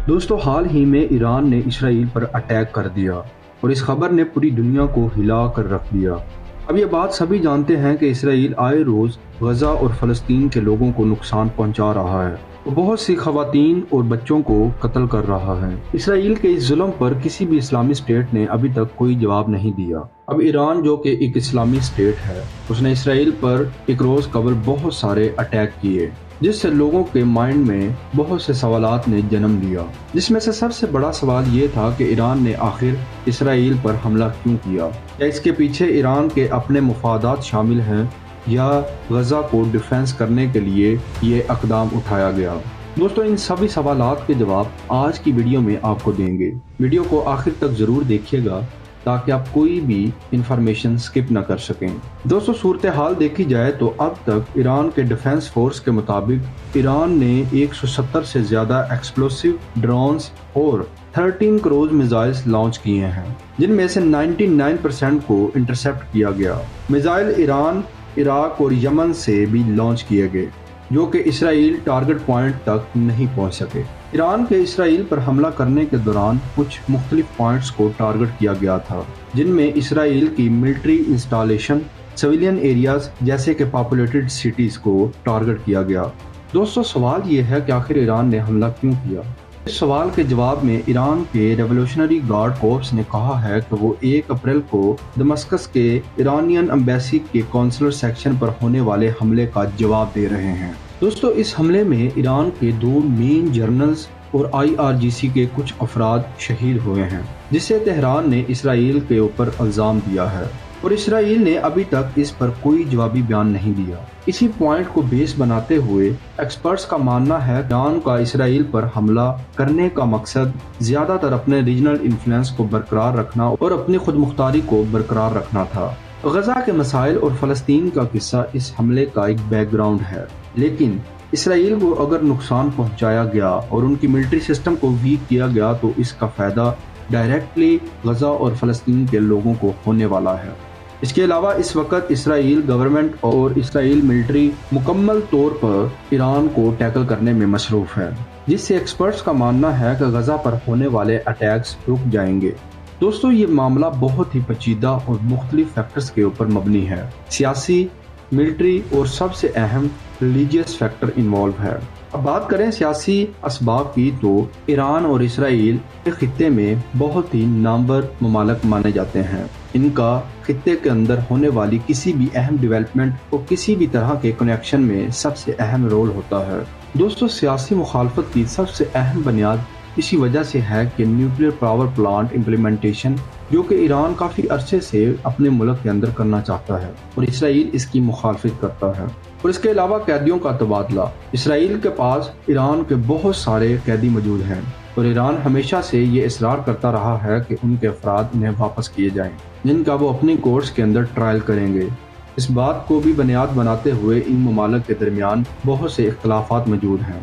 دوستو حال ہی میں ایران نے اسرائیل پر اٹیک کر دیا اور اس خبر نے پوری دنیا کو ہلا کر رکھ دیا۔ اب یہ بات سبھی جانتے ہیں کہ اسرائیل آئے روز غزہ اور فلسطین کے لوگوں کو نقصان پہنچا رہا ہے اور بہت سی خواتین اور بچوں کو قتل کر رہا ہے۔ اسرائیل کے اس ظلم پر کسی بھی اسلامی اسٹیٹ نے ابھی تک کوئی جواب نہیں دیا۔ اب ایران جو کہ ایک اسلامی اسٹیٹ ہے، اس نے اسرائیل پر ایک روز قبل بہت سارے اٹیک کیے، جس سے لوگوں کے مائنڈ میں بہت سے سوالات نے جنم لیا، جس میں سے سب سے بڑا سوال یہ تھا کہ ایران نے آخر اسرائیل پر حملہ کیوں کیا؟ کیا اس کے پیچھے ایران کے اپنے مفادات شامل ہیں یا غزہ کو ڈیفینس کرنے کے لیے یہ اقدام اٹھایا گیا؟ دوستو ان سبھی سوالات کے جواب آج کی ویڈیو میں آپ کو دیں گے۔ ویڈیو کو آخر تک ضرور دیکھیے گا تاکہ آپ کوئی بھی انفارمیشن سکپ نہ کر سکیں۔ دوستو صورتحال دیکھی جائے تو اب تک ایران کے ڈیفنس فورس کے مطابق ایران نے 170 سے زیادہ ایکسپلوسیو ڈرونز اور 13 کروز میزائلز لانچ کیے ہیں، جن میں سے 99% کو انٹرسیپٹ کیا گیا۔ میزائل ایران، عراق اور یمن سے بھی لانچ کیے گئے، جو کہ اسرائیل ٹارگٹ پوائنٹ تک نہیں پہنچ سکے۔ ایران کے اسرائیل پر حملہ کرنے کے دوران کچھ مختلف پوائنٹس کو ٹارگٹ کیا گیا تھا، جن میں اسرائیل کی ملٹری انسٹالیشن، سویلین ایریاز جیسے کہ پاپولیٹڈ سٹیز کو ٹارگٹ کیا گیا۔ دوستو سوال یہ ہے کہ آخر ایران نے حملہ کیوں کیا؟ اس سوال کے جواب میں ایران کے ریولوشنری گارڈ کورپس نے کہا ہے کہ وہ 1 اپریل کو دمشق کے ایرانین ایمبیسی کے کونسلر سیکشن پر ہونے والے حملے کا جواب دے رہے ہیں۔ دوستو اس حملے میں ایران کے 2 مین جرنلز اور IRGC کے کچھ افراد شہید ہوئے ہیں، جس سے تہران نے اسرائیل کے اوپر الزام دیا ہے اور اسرائیل نے ابھی تک اس پر کوئی جوابی بیان نہیں دیا۔ اسی پوائنٹ کو بیس بناتے ہوئے ایکسپرٹس کا ماننا ہے کہ ایران کا اسرائیل پر حملہ کرنے کا مقصد زیادہ تر اپنے ریجنل انفلوئنس کو برقرار رکھنا اور اپنی خود مختاری کو برقرار رکھنا تھا۔ غزہ کے مسائل اور فلسطین کا قصہ اس حملے کا ایک بیک گراؤنڈ ہے، لیکن اسرائیل کو اگر نقصان پہنچایا گیا اور ان کی ملٹری سسٹم کو ویک کیا گیا تو اس کا فائدہ ڈائریکٹلی غزہ اور فلسطین کے لوگوں کو ہونے والا ہے۔ اس کے علاوہ اس وقت اسرائیل گورنمنٹ اور اسرائیل ملٹری مکمل طور پر ایران کو ٹیکل کرنے میں مصروف ہے، جس سے ایکسپرٹس کا ماننا ہے کہ غزہ پر ہونے والے اٹیکس رک جائیں گے۔ دوستو یہ معاملہ بہت ہی پیچیدہ اور مختلف فیکٹرز کے اوپر مبنی ہے۔ سیاسی، ملٹری اور سب سے اہم ریلیجیس فیکٹر انوالو ہے۔ اب بات کریں سیاسی اسباب کی تو ایران اور اسرائیل کے خطے میں بہت ہی نامور ممالک مانے جاتے ہیں۔ ان کا خطے کے اندر ہونے والی کسی بھی اہم ڈیولپمنٹ اور کسی بھی طرح کے کنیکشن میں سب سے اہم رول ہوتا ہے۔ دوستو سیاسی مخالفت کی سب سے اہم بنیاد اسی وجہ سے ہے کہ نیوکلیر پاور پلانٹ امپلیمنٹیشن، جو کہ ایران کافی عرصے سے اپنے ملک کے اندر کرنا چاہتا ہے اور اسرائیل اس کی مخالفت کرتا ہے، اور اس کے علاوہ قیدیوں کا تبادلہ۔ اسرائیل کے پاس ایران کے بہت سارے قیدی موجود ہیں اور ایران ہمیشہ سے یہ اصرار کرتا رہا ہے کہ ان کے افراد انہیں واپس کیے جائیں، جن کا وہ اپنی کورٹس کے اندر ٹرائل کریں گے۔ اس بات کو بھی بنیاد بناتے ہوئے ان ممالک کے درمیان بہت سے اختلافات موجود ہیں۔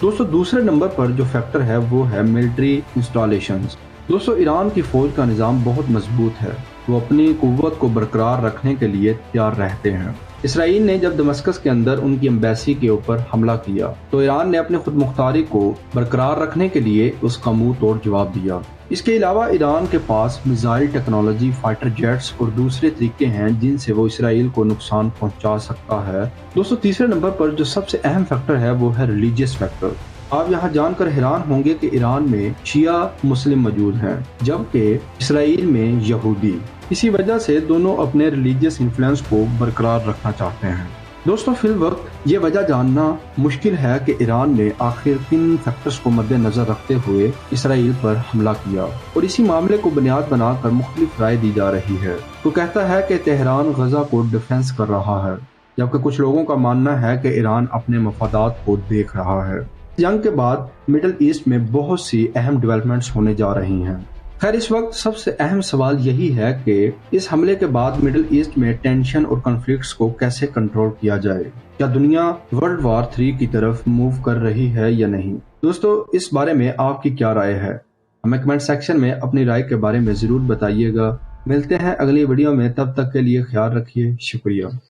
دوستو دوسرے نمبر پر جو فیکٹر ہے وہ ہے ملٹری انسٹالیشنز۔ دوستو ایران کی فوج کا نظام بہت مضبوط ہے، وہ اپنی قوت کو برقرار رکھنے کے لیے تیار رہتے ہیں۔ اسرائیل نے جب دمشق کے اندر ان کی ایمبیسی کے اوپر حملہ کیا تو ایران نے اپنی خود مختاری کو برقرار رکھنے کے لیے اس کا منہ توڑ جواب دیا۔ اس کے علاوہ ایران کے پاس میزائل ٹیکنالوجی، فائٹر جیٹس اور دوسرے طریقے ہیں جن سے وہ اسرائیل کو نقصان پہنچا سکتا ہے۔ دوستو تیسرے نمبر پر جو سب سے اہم فیکٹر ہے وہ ہے ریلیجیس فیکٹر۔ آپ یہاں جان کر حیران ہوں گے کہ ایران میں شیعہ مسلم موجود ہیں جبکہ اسرائیل میں یہودی۔ اسی وجہ سے دونوں اپنے ریلیجیس انفلوئنس کو برقرار رکھنا چاہتے ہیں۔ دوستو فی الوقت یہ وجہ جاننا مشکل ہے کہ ایران نے آخر کن فیکٹرز کو مد نظر رکھتے ہوئے اسرائیل پر حملہ کیا، اور اسی معاملے کو بنیاد بنا کر مختلف رائے دی جا رہی ہے۔ تو کہتا ہے کہ تہران غزہ کو ڈیفینس کر رہا ہے، جبکہ کچھ لوگوں کا ماننا ہے کہ ایران اپنے مفادات کو دیکھ رہا ہے۔ جنگ کے بعد مڈل ایسٹ میں بہت سی اہم ڈیولپمنٹس ہونے جا رہی ہیں۔ خیر اس وقت سب سے اہم سوال یہی ہے کہ اس حملے کے بعد مڈل ایسٹ میں ٹینشن اور کنفلکٹس کو کیسے کنٹرول کیا جائے۔ کیا دنیا ورلڈ وار 3 کی طرف موو کر رہی ہے یا نہیں؟ دوستو اس بارے میں آپ کی کیا رائے ہے؟ ہمیں کمنٹ سیکشن میں اپنی رائے کے بارے میں ضرور بتائیے گا۔ ملتے ہیں اگلی ویڈیو میں، تب تک کے لیے خیال رکھیے، شکریہ۔